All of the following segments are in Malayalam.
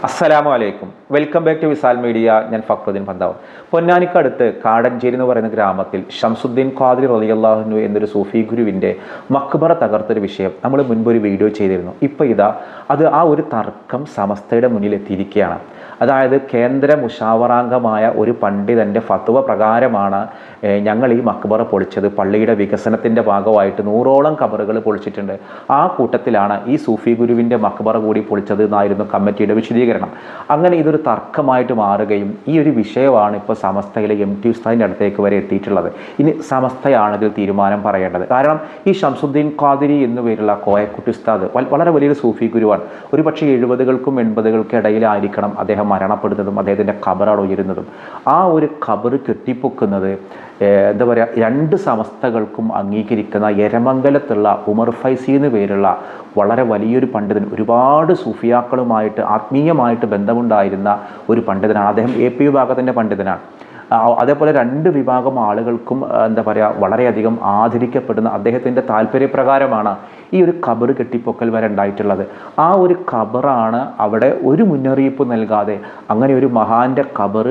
അസ്സലാമു അലൈക്കും. Welcome back to Visal media. ഞാൻ ഫക്രുദ്ദീൻ പന്താവ്. പൊന്നാനിക്കടുത്ത് കാടഞ്ചേരി എന്ന് പറയുന്ന ഗ്രാമത്തിൽ ഷംസുദ്ദീൻ ഖാദിരി റളിയല്ലാഹു അൻഹു എന്നൊരു സൂഫി ഗുരുവിൻ്റെ മഖ്ബറ തകർത്തൊരു വിഷയം നമ്മൾ മുൻപൊരു വീഡിയോ ചെയ്തിരുന്നു. ഇപ്പോൾ ഇതാ അത് ആ ഒരു തർക്കം സമസ്തയുടെ മുന്നിൽ എത്തിയിരിക്കുകയാണ്. അതായത് കേന്ദ്ര മുഷാവറാംഗമായ ഒരു പണ്ഡിതൻ്റെ ഫത്വ പ്രകാരമാണ് ഞങ്ങൾ ഈ മഖ്ബറ പൊളിച്ചത്. പള്ളിയുടെ വികസനത്തിൻ്റെ ഭാഗമായിട്ട് 100ഓളം ഖബറുകൾ പൊളിച്ചിട്ടുണ്ട്. ആ കൂട്ടത്തിലാണ് ഈ സൂഫി ഗുരുവിൻ്റെ മഖ്ബറ കൂടി പൊളിച്ചത് എന്നായിരുന്നു കമ്മിറ്റിയുടെ വിശദീകരണം. അങ്ങനെ ഇതൊരു തർക്കമായിട്ട് മാറുകയും ഈ ഒരു വിഷയമാണ് ഇപ്പോൾ സമസ്തയിലെ MT ഉസ്താദിൻ്റെ അടുത്തേക്ക് വരെ എത്തിയിട്ടുള്ളത്. ഇനി സമസ്തയാണ് ഇതിൽ തീരുമാനം പറയേണ്ടത്. കാരണം ഈ ഷംസുദ്ദീൻ ഖാദിരി എന്നു പേരുള്ള കോയക്കുട്ടി ഉസ്താദ് വളരെ വലിയൊരു സൂഫി ഗുരുവാണ്. ഒരു പക്ഷേ 70കൾക്കും 80കൾക്കും ഇടയിലായിരിക്കണം അദ്ദേഹം മരണപ്പെടുന്നതും അദ്ദേഹത്തിൻ്റെ ഖബറാണ് ഉയരുന്നതും. ആ ഒരു ഖബർ കെട്ടിപ്പൊക്കുന്നത് എന്താ പറയുക, 2 സമസ്തകൾക്കും അംഗീകരിക്കുന്ന എരമംഗലത്തുള്ള ഉമർ ഫൈസി എന്ന് പേരുള്ള വളരെ വലിയൊരു പണ്ഡിതൻ, ഒരുപാട് സൂഫിയാക്കളുമായിട്ട് ആത്മീയമായിട്ട് ബന്ധമുണ്ടായിരുന്ന ഒരു പണ്ഡിതനാണ്. അദ്ദേഹം AP വിഭാഗത്തിൻ്റെ പണ്ഡിതനാണ്. അതേപോലെ 2 വിഭാഗം ആളുകൾക്കും എന്താ പറയുക വളരെയധികം ആദരിക്കപ്പെടുന്ന അദ്ദേഹത്തിൻ്റെ താല്പര്യപ്രകാരമാണ് ഈ ഒരു ഖബർ കെട്ടിപ്പൊക്കൽ വരെ ഉണ്ടായിട്ടുള്ളത്. ആ ഒരു ഖബറാണ് അവിടെ ഒരു മുന്നറിയിപ്പ് നൽകാതെ അങ്ങനെ ഒരു മഹാൻ്റെ ഖബർ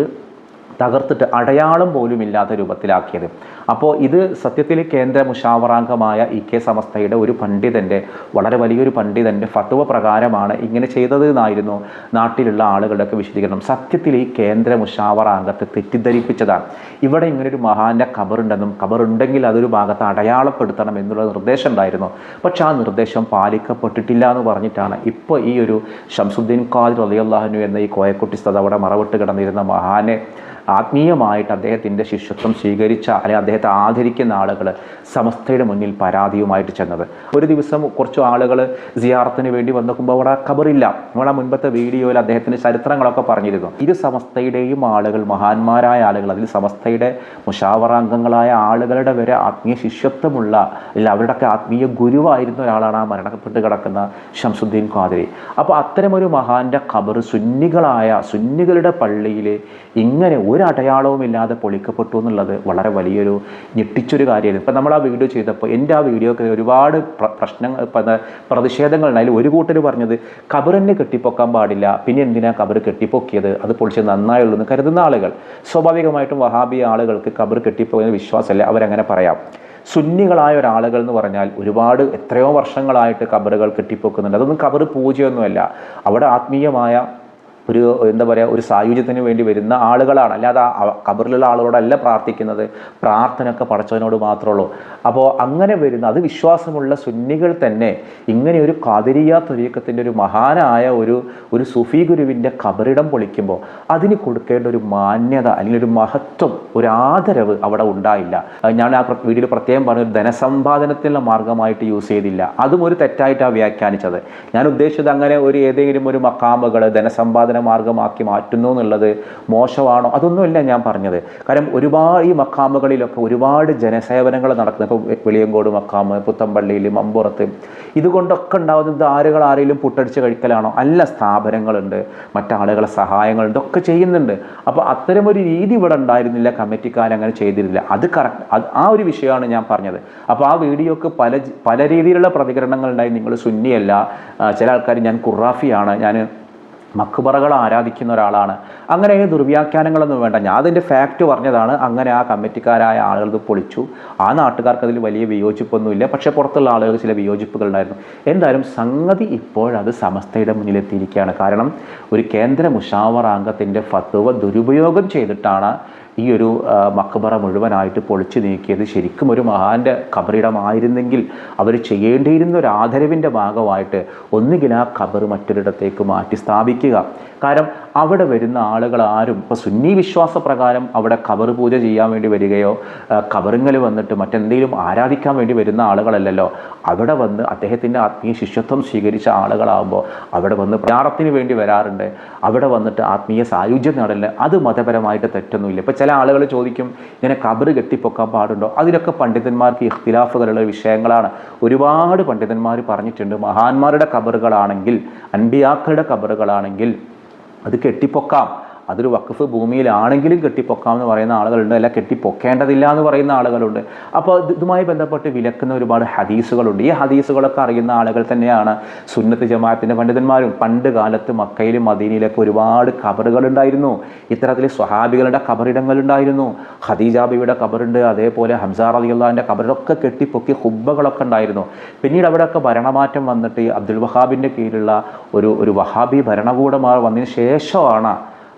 തകർത്തിട്ട് അടയാളം പോലും ഇല്ലാത്ത രൂപത്തിലാക്കിയത്. അപ്പോൾ ഇത് സത്യത്തിൽ കേന്ദ്ര മുഷാവറാംഗമായ EK സമസ്തയുടെ ഒരു പണ്ഡിതൻ്റെ, വളരെ വലിയൊരു പണ്ഡിതൻ്റെ ഫത്വ പ്രകാരമാണ് ഇങ്ങനെ ചെയ്തത് എന്നായിരുന്നു നാട്ടിലുള്ള ആളുകളുടെയൊക്കെ വിശദീകരണം. സത്യത്തിൽ ഈ കേന്ദ്ര മുഷാവറാംഗത്തെ തെറ്റിദ്ധരിപ്പിച്ചതാണ്. ഇവിടെ ഇങ്ങനൊരു മഹാൻ്റെ ഖബറുണ്ടെന്നും ഖബറുണ്ടെങ്കിൽ അതൊരു ഭാഗത്ത് അടയാളപ്പെടുത്തണം എന്നുള്ള നിർദ്ദേശം ഉണ്ടായിരുന്നു. പക്ഷേ ആ നിർദ്ദേശം പാലിക്കപ്പെട്ടിട്ടില്ല എന്ന് പറഞ്ഞിട്ടാണ് ഇപ്പോൾ ഈ ഒരു ഷംസുദ്ദീൻ ഖാദിരി റളിയല്ലാഹു അൻഹു എന്ന ഈ കോയക്കുട്ടി ഉസ്താദ് അവിടെ മറവിട്ട് കിടന്നിരുന്ന മഹാനെ ആത്മീയമായിട്ട് അദ്ദേഹത്തിൻ്റെ ശിഷ്യത്വം സ്വീകരിച്ച അല്ലെങ്കിൽ അദ്ദേഹത്തെ ആദരിക്കുന്ന ആളുകൾ സമസ്തയുടെ മുന്നിൽ പരാതിയുമായിട്ട് ചെന്നത്. ഒരു ദിവസം കുറച്ച് ആളുകൾ സിയാറത്തിന് വേണ്ടി വന്നോക്കുമ്പോൾ അവിടെ ഖബറില്ല. നമ്മുടെ മുൻപത്തെ വീഡിയോയിൽ അദ്ദേഹത്തിൻ്റെ ചരിത്രങ്ങളൊക്കെ പറഞ്ഞിരുന്നു. ഇരു സമസ്തയുടെയും ആളുകൾ, മഹാന്മാരായ ആളുകൾ, അതിൽ സമസ്തയുടെ മുഷാവറാംഗങ്ങളായ ആളുകളുടെ വരെ ആത്മീയ ശിഷ്യത്വമുള്ള അല്ലെങ്കിൽ അവരുടെയൊക്കെ ആത്മീയ ഗുരുവായിരുന്ന ഒരാളാണ് ആ മരണപ്പെട്ട് കിടക്കുന്ന ഷംസുദ്ദീൻ ഖാദിരി. അപ്പോൾ അത്തരമൊരു മഹാൻ്റെ ഖബർ സുന്നികളുടെ പള്ളിയിൽ ഇങ്ങനെ ഒരു അടയാളവും ഇല്ലാതെ പൊളിക്കപ്പെട്ടു എന്നുള്ളത് വളരെ വലിയൊരു ഞെട്ടിച്ചൊരു കാര്യമാണ്. ഇപ്പം നമ്മൾ ആ വീഡിയോ ചെയ്തപ്പോൾ എൻ്റെ ആ വീഡിയോക്ക് ഒരുപാട് പ്രതിഷേധങ്ങളുണ്ട്. അതിൽ ഒരു കൂട്ടർ പറഞ്ഞത് ഖബറിനെ കെട്ടിപ്പൊക്കാൻ പാടില്ല, പിന്നെ എന്തിനാ ഖബർ കെട്ടിപ്പൊക്കിയത്, അത് പൊളിച്ച് നന്നായുള്ളൂ എന്ന് കരുതുന്ന ആളുകൾ. സ്വാഭാവികമായിട്ടും വഹാബി ആളുകൾക്ക് ഖബർ കെട്ടിപ്പോകുന്ന വിശ്വാസമല്ല, അവരങ്ങനെ പറയാം. സുന്നികളായ ഒരാളുകൾ എന്ന് പറഞ്ഞാൽ എത്രയോ വർഷങ്ങളായിട്ട് ഖബറുകൾ കെട്ടിപ്പൊക്കുന്നുണ്ട്. അതൊന്നും ഖബർ പൂജയൊന്നുമല്ല. അവിടെ ആത്മീയമായ ഒരു എന്താ പറയുക, ഒരു സായുജ്യത്തിന് വേണ്ടി വരുന്ന ആളുകളാണ്. അല്ലാതെ ഖബറിലുള്ള ആളുകളോടല്ല പ്രാർത്ഥിക്കുന്നത്. പ്രാർത്ഥനയൊക്കെ പടച്ചവനോട് മാത്രമേ ഉള്ളൂ. അപ്പോൾ അങ്ങനെ വരുന്ന വിശ്വാസമുള്ള സുന്നികൾ തന്നെ ഇങ്ങനെ ഒരു ഖാദിരിയ ത്വരീഖത്തിൻ്റെ ഒരു മഹാനായ ഒരു സൂഫി ഗുരുവിൻ്റെ ഖബറിടം പൊളിക്കുമ്പോൾ അതിന് കൊടുക്കേണ്ട ഒരു മാന്യത അല്ലെങ്കിൽ ഒരു മഹത്വം, ഒരു ആദരവ് അവിടെ ഉണ്ടായില്ല. ഞാൻ ആ വീഡിയോയിൽ പ്രത്യേകം പറഞ്ഞ ഒരു ധനസമ്പാദനത്തിനുള്ള മാർഗമായിട്ട് യൂസ് ചെയ്തില്ല. അതും ഒരു തെറ്റായിട്ടാണ് വ്യാഖ്യാനിച്ചത്. ഞാൻ ഉദ്ദേശിച്ചത് അങ്ങനെ ഏതെങ്കിലും ഒരു മഖാമുകൾ ധനസമ്പാദന മാർഗമാക്കി മാറ്റുന്നു എന്നുള്ളത് മോശമാണോ, അതൊന്നുമല്ല ഞാൻ പറഞ്ഞത്. കാരണം ഒരുപാട് ഈ മഖാമുകളിലൊക്കെ ഒരുപാട് ജനസേവനങ്ങൾ നടക്കുന്നത്. ഇപ്പോൾ വെളിയങ്കോട് മഖാമ്, പുത്തമ്പള്ളിയിൽ, മമ്പുറത്ത്, ഇതുകൊണ്ടൊക്കെ ഉണ്ടാകുന്നത് ആരെങ്കിലും പുട്ടടിച്ച് കഴിക്കലാണോ? അല്ല, സ്ഥാപനങ്ങളുണ്ട്, മറ്റാളുകളെ സഹായങ്ങളുണ്ട്, ഒക്കെ ചെയ്യുന്നുണ്ട്. അപ്പോൾ അത്തരമൊരു രീതി ഇവിടെ ഉണ്ടായിരുന്നില്ല, കമ്മിറ്റിക്കാരങ്ങനെ ചെയ്തിരുന്നില്ല. അത് കറക്റ്റ്, ആ ഒരു വിഷയമാണ് ഞാൻ പറഞ്ഞത്. അപ്പോൾ ആ വീഡിയോക്ക് പല രീതിയിലുള്ള പ്രതികരണങ്ങൾ ഉണ്ടായി. നിങ്ങൾ സുന്നിയല്ല, ചില ആൾക്കാർ ഞാൻ ഖുറാഫിയാണ്, ഞാൻ മഖ്ബറകൾ ആരാധിക്കുന്ന ഒരാളാണ്, അങ്ങനെ ദുർവ്യാഖ്യാനങ്ങളൊന്നും വേണ്ട. ഞാൻ അതിൻ്റെ ഫാക്റ്റ് പറഞ്ഞതാണ്. അങ്ങനെ ആ കമ്മിറ്റിക്കാരായ ആളുകൾ ഇത് പൊളിച്ചു. ആ നാട്ടുകാർക്ക് അതിൽ വലിയ വിയോജിപ്പൊന്നുമില്ല. പക്ഷേ പുറത്തുള്ള ആളുകൾക്ക് ചില വിയോജിപ്പുകൾ ഉണ്ടായിരുന്നു. എന്തായാലും സംഗതി ഇപ്പോഴത് സമസ്തയുടെ മുന്നിലെത്തിയിരിക്കുകയാണ്. കാരണം ഒരു കേന്ദ്ര മുഷാവറാംഗത്തിൻ്റെ ഫത്വ ദുരുപയോഗം ചെയ്തിട്ടാണ് ഈ ഒരു മഖ്ബറ മുഴുവനായിട്ട് പൊളിച്ചു നീക്കിയത്. ശരിക്കും ഒരു മഹാൻ്റെ ഖബറിടമായിരുന്നെങ്കിൽ അവർ ചെയ്യേണ്ടിയിരുന്ന ഒരു ആദരവിൻ്റെ ഭാഗമായിട്ട് ഒന്നുകിൽ ആ ഖബർ മറ്റൊരിടത്തേക്ക് മാറ്റി സ്ഥാപിക്കുക. കാരണം അവിടെ വരുന്ന ആളുകൾ ആരും ഇപ്പോൾ സുന്നി വിശ്വാസ പ്രകാരം അവിടെ ഖബർ പൂജ ചെയ്യാൻ വേണ്ടി വരികയോ ഖബറിങ്ങൽ വന്നിട്ട് മറ്റെന്തെങ്കിലും ആരാധിക്കാൻ വേണ്ടി വരുന്ന ആളുകളല്ലല്ലോ. അവിടെ വന്ന് അദ്ദേഹത്തിൻ്റെ ആത്മീയ ശിഷ്യത്വം സ്വീകരിച്ച ആളുകളാകുമ്പോൾ അവിടെ വന്ന് പ്രാർത്ഥനത്തിന് വേണ്ടി വരാറുണ്ട്. അവിടെ വന്നിട്ട് ആത്മീയ സായുജ്യം നേടല്, അത് മതപരമായിട്ട് തെറ്റൊന്നുമില്ല. ഇപ്പോൾ ചില ആളുകൾ ചോദിക്കും, ഇങ്ങനെ ഖബർ കെട്ടിപ്പൊക്കാൻ പാടുണ്ടോ? അതിലൊക്കെ പണ്ഡിതന്മാർക്ക് ഇഖ്തിലാഫുകളുള്ള വിഷയങ്ങളാണ്. ഒരുപാട് പണ്ഡിതന്മാർ പറഞ്ഞിട്ടുണ്ട്, മഹാന്മാരുടെ ഖബറുകളാണെങ്കിൽ, അൻബിയാക്കളുടെ ഖബറുകളാണെങ്കിൽ അത് കെട്ടിപ്പൊക്കാം, അതൊരു വഖഫ് ഭൂമിയിലാണെങ്കിലും കെട്ടിപ്പൊക്കാമെന്ന് പറയുന്ന ആളുകളുണ്ട്, അല്ല കെട്ടിപ്പൊക്കേണ്ടതില്ല എന്ന് പറയുന്ന ആളുകളുണ്ട്. അപ്പോൾ ഇതുമായി ബന്ധപ്പെട്ട് വിലക്കുന്ന ഒരുപാട് ഹദീസുകളുണ്ട്. ഈ ഹദീസുകളൊക്കെ അറിയുന്ന ആളുകൾ തന്നെയാണ് സുന്നത്ത് ജമാഅത്തിൻ്റെ പണ്ഡിതന്മാരും. പണ്ട് കാലത്ത് മക്കയിലും മദീനയിലൊക്കെ ഒരുപാട് ഖബറുകളുണ്ടായിരുന്നു. ഇത്തരത്തിൽ സ്വഹാബികളുടെ ഖബറിടങ്ങളുണ്ടായിരുന്നു. ഖദീജ ബിവിയുടെ ഖബറുണ്ട്, അതേപോലെ ഹംസ റളിയല്ലാഹുവിൻ്റെ ഖബറിലൊക്കെ കെട്ടിപ്പൊക്കി ഖുബ്ബകളൊക്കെ ഉണ്ടായിരുന്നു. പിന്നീട് അവിടെയൊക്കെ ഭരണമാറ്റം വന്നിട്ട് അബ്ദുൽ വഹാബിൻ്റെ കീഴിലുള്ള ഒരു വഹാബി ഭരണകൂടം വന്നതിന് ശേഷമാണ്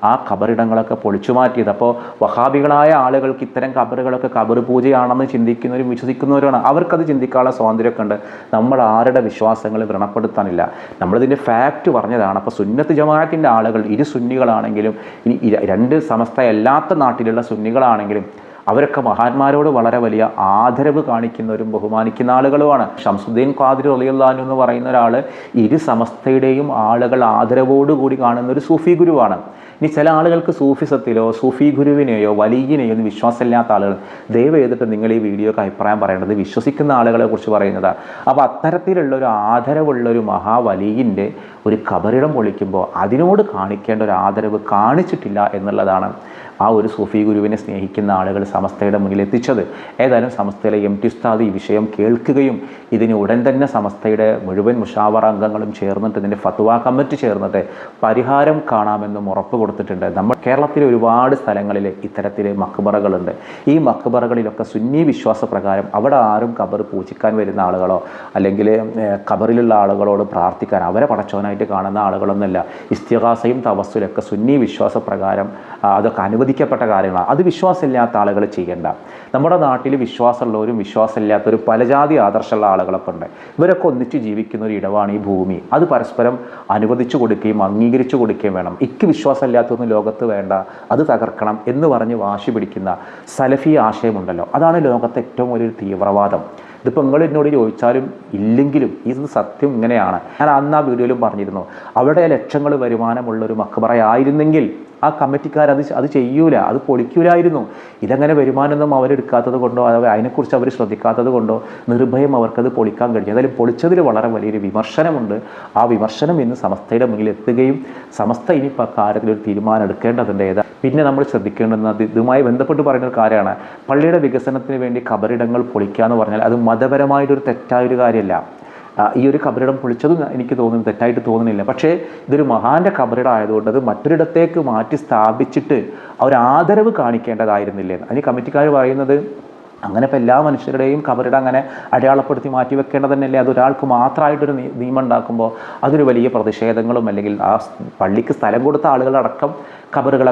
ആ ഖബറിടങ്ങളൊക്കെ പൊളിച്ചു മാറ്റിയത്. അപ്പോൾ വഹാബികളായ ആളുകൾക്ക് ഇത്തരം ഖബറുകളൊക്കെ ഖബർ പൂജയാണെന്ന് ചിന്തിക്കുന്നവരും വിശ്വസിക്കുന്നവരാണ്. അവർക്കത് ചിന്തിക്കാനുള്ള സ്വാതന്ത്ര്യമൊക്കെ ഉണ്ട്. നമ്മൾ ആരുടെ വിശ്വാസങ്ങൾ വ്രണപ്പെടുത്താനില്ല. നമ്മളിതിൻ്റെ ഫാക്റ്റ് പറഞ്ഞതാണ്. അപ്പോൾ സുന്നത്ത് ജമാഅത്തിൻ്റെ ആളുകൾ ഇരു സുന്നികളാണെങ്കിലും ഇനി രണ്ട് സമസ്തയല്ലാത്ത നാട്ടിലുള്ള സുന്നികളാണെങ്കിലും അവരൊക്കെ മഹാന്മാരോട് വളരെ വലിയ ആദരവ് കാണിക്കുന്നവരും ബഹുമാനിക്കുന്ന ആളുകളുമാണ്. ഷംസുദ്ദീൻ ഖാദിരി റളിയല്ലാഹു അൻഹു എന്ന് പറയുന്ന ഒരാൾ ഇരു സമസ്തയുടെയും ആളുകൾ ആദരവോടുകൂടി കാണുന്ന ഒരു സൂഫി ഗുരുവാണ്. ഇനി ചില ആളുകൾക്ക് സൂഫിസത്തിലോ സൂഫി ഗുരുവിനെയോ വലിയനെയോ ഒന്നും വിശ്വാസമില്ലാത്ത ആളുകൾ ദയവ് ചെയ്തിട്ട് നിങ്ങൾ ഈ വീഡിയോക്ക് അഭിപ്രായം പറയേണ്ടത് വിശ്വസിക്കുന്ന ആളുകളെ കുറിച്ച് പറയുന്നതാണ്. അപ്പോൾ അത്തരത്തിലുള്ള ഒരു ആദരവുള്ള ഒരു മഹാവലിയിൻ്റെ ഒരു ഖബറിടം പൊളിക്കുമ്പോൾ അതിനോട് കാണിക്കേണ്ട ഒരു ആദരവ് കാണിച്ചിട്ടില്ല എന്നുള്ളതാണ് ആ ഒരു സൂഫി ഗുരുവിനെ സ്നേഹിക്കുന്ന ആളുകൾ സമസ്തയുടെ മുന്നിൽ എത്തിച്ചത്. ഏതായാലും സമസ്തയിലെ MT ഉസ്താദ് ഈ വിഷയം കേൾക്കുകയും ഇതിന് ഉടൻ തന്നെ സമസ്തയുടെ മുഴുവൻ മുഷാവറ അംഗങ്ങളും ചേർന്നിട്ട് ഇതിൻ്റെ ഫത്വ കമ്മിറ്റി ചേർന്നിട്ട് പരിഹാരം കാണാമെന്നും ഉറപ്പ് കൊടുത്തിട്ടുണ്ട്. നമ്മൾ കേരളത്തിലെ ഒരുപാട് സ്ഥലങ്ങളിൽ ഇത്തരത്തിൽ മക്ബറകളുണ്ട്. ഈ മക്ബറകളിലൊക്കെ സുന്നി വിശ്വാസപ്രകാരം അവിടെ ആരും ഖബർ പൂജിക്കാൻ വരുന്ന ആളുകളോ അല്ലെങ്കിൽ ഖബറിലുള്ള ആളുകളോട് പ്രാർത്ഥിക്കാൻ അവരെ പടച്ചവനായിട്ട് കാണുന്ന ആളുകളൊന്നുമല്ല. ഇസ്തിഗാസയും തവസ്സുലൊക്കെ സുന്നി വിശ്വാസപ്രകാരം അതൊക്കെ അനുവദിക്കപ്പെട്ട കാര്യങ്ങളാണ്. അത് വിശ്വാസമില്ലാത്ത ആളുകൾ ചെയ്യേണ്ട. നമ്മുടെ നാട്ടിൽ വിശ്വാസമുള്ളവരും വിശ്വാസമില്ലാത്തവരും പലജാതി ആദർശമുള്ള ആളുകളൊക്കെ ഉണ്ട്. ഇവരൊക്കെ ഒന്നിച്ച് ജീവിക്കുന്ന ഒരു ഇടമാണ് ഈ ഭൂമി. അത് പരസ്പരം അനുവദിച്ചു കൊടുക്കുകയും അംഗീകരിച്ചു കൊടുക്കുകയും വേണം. വിശ്വാസമില്ലാത്തൊന്നും ലോകത്ത് വേണ്ട, അത് തകർക്കണം എന്ന് പറഞ്ഞ് വാശി പിടിക്കുന്ന സലഫി ആശയമുണ്ടല്ലോ, അതാണ് ലോകത്തെ ഏറ്റവും വലിയൊരു തീവ്രവാദം. ഇതിപ്പോൾ നിങ്ങൾ എന്നോട് ചോദിച്ചാലും ഇല്ലെങ്കിലും ഇത് സത്യം ഇങ്ങനെയാണ്. ഞാൻ അന്ന് ആ വീഡിയോയിലും പറഞ്ഞിരുന്നു, അവിടെ ലക്ഷങ്ങൾ വരുമാനമുള്ളൊരു മക്ബറയായിരുന്നെങ്കിൽ ആ കമ്മിറ്റിക്കാർ അത് ചെയ്യൂല, അത് പൊളിക്കൂലായിരുന്നു. ഇതങ്ങനെ വരുമാനമൊന്നും അവരെടുക്കാത്തത് കൊണ്ടോ അതിനെക്കുറിച്ച് അവർ ശ്രദ്ധിക്കാത്തത് കൊണ്ടോ നിർഭയം അവർക്കത് പൊളിക്കാൻ കഴിഞ്ഞു. ഏതായാലും പൊളിച്ചതിൽ വളരെ വലിയൊരു വിമർശനമുണ്ട്. ആ വിമർശനം ഇന്ന് സമസ്തയുടെ മുന്നിൽ എത്തുകയും സമസ്ത ഇനിയിപ്പോൾ ആ കാര്യത്തിലൊരു തീരുമാനം എടുക്കേണ്ടതുണ്ട്. പിന്നെ നമ്മൾ ശ്രദ്ധിക്കേണ്ടുന്നത് ഇതുമായി ബന്ധപ്പെട്ട് പറയുന്ന ഒരു കാര്യമാണ്. പള്ളിയുടെ വികസനത്തിന് വേണ്ടി ഖബറിടങ്ങൾ പൊളിക്കുക എന്ന് പറഞ്ഞാൽ അത് മതപരമായിട്ടൊരു തെറ്റായൊരു കാര്യമല്ല. ഈ ഒരു ഖബറിടം പൊളിച്ചതും എനിക്ക് തോന്നുന്നു തെറ്റായിട്ട് തോന്നുന്നില്ല. പക്ഷേ ഇതൊരു മഹാൻ്റെ ഖബറിടം ആയതുകൊണ്ട് അത് മറ്റൊരിടത്തേക്ക് മാറ്റി സ്ഥാപിച്ചിട്ട് ഒരു ആദരവ് കാണിക്കേണ്ടതായിരുന്നില്ലേ. അതിന് കമ്മിറ്റിക്കാർ പറയുന്നത് അങ്ങനെ ഇപ്പോൾ എല്ലാ മനുഷ്യരുടെയും ഖബറിടം അങ്ങനെ അടയാളപ്പെടുത്തി മാറ്റി വെക്കേണ്ടത് തന്നെയല്ലേ. അതൊരാൾക്ക് മാത്രമായിട്ടൊരു നിയമം ഉണ്ടാക്കുമ്പോൾ അതൊരു വലിയ പ്രതിഷേധങ്ങളും അല്ലെങ്കിൽ ആ പള്ളിക്ക് സ്ഥലം കൊടുത്ത ആളുകളടക്കം ഖബറുകൾ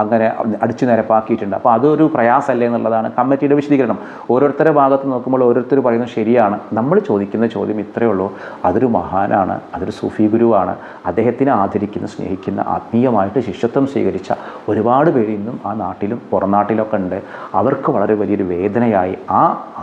അങ്ങനെ അടിച്ചു നിരപ്പാക്കിയിട്ടുണ്ട്. അപ്പോൾ അതൊരു പ്രയാസമല്ലേ എന്നുള്ളതാണ് കമ്മിറ്റിയുടെ വിശദീകരണം. ഓരോരുത്തരുടെ ഭാഗത്ത് നോക്കുമ്പോൾ ഓരോരുത്തർ പറയുന്നത് ശരിയാണ്. നമ്മൾ ചോദിക്കുന്ന ചോദ്യം ഇത്രയേ ഉള്ളൂ, അതൊരു മഹാനാണ്, അതൊരു സൂഫി ഗുരുവാണ്, അദ്ദേഹത്തിനെ ആദരിക്കുന്ന സ്നേഹിക്കുന്ന ആത്മീയമായിട്ട് ശിഷ്യത്വം സ്വീകരിച്ച ഒരുപാട് പേര് ഇന്നും ആ നാട്ടിലും പുറം നാട്ടിലൊക്കെ ഉണ്ട്. അവർക്ക് വളരെ വലിയൊരു വേദനയായി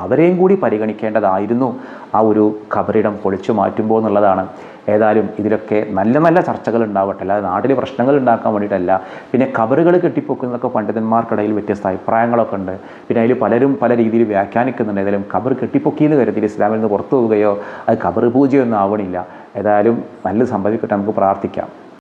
അവരെയും കൂടി പരിഗണിക്കേണ്ടതായിരുന്നു ആ ഒരു ഖബറിടം പൊളിച്ചു മാറ്റുമ്പോൾ എന്നുള്ളതാണ്. ഏതായാലും ഇതിലൊക്കെ നല്ല നല്ല ചർച്ചകൾ ഉണ്ടാവട്ടെ, അല്ലാതെ നാട്ടിൽ പ്രശ്നങ്ങൾ ഉണ്ടാക്കാൻ വേണ്ടിയിട്ടല്ല. പിന്നെ ഖബറുകൾ കെട്ടിപ്പൊക്കുന്നതൊക്കെ പണ്ഡിതന്മാർക്കിടയിൽ വ്യത്യസ്ത അഭിപ്രായങ്ങളൊക്കെ ഉണ്ട്. പിന്നെ അതിൽ പലരും പല രീതിയിൽ വ്യാഖ്യാനിക്കുന്നുണ്ട്. ഏതായാലും ഖബർ കെട്ടിപ്പൊക്കിയെന്ന് കരുതി ഇസ്ലാമിൽ നിന്ന് പുറത്തു പോവുകയോ അത് ഖബർ പൂജയൊന്നും ആവണില്ല. ഏതായാലും നല്ലത് സംഭവിക്കട്ടെ, നമുക്ക് പ്രാർത്ഥിക്കാം.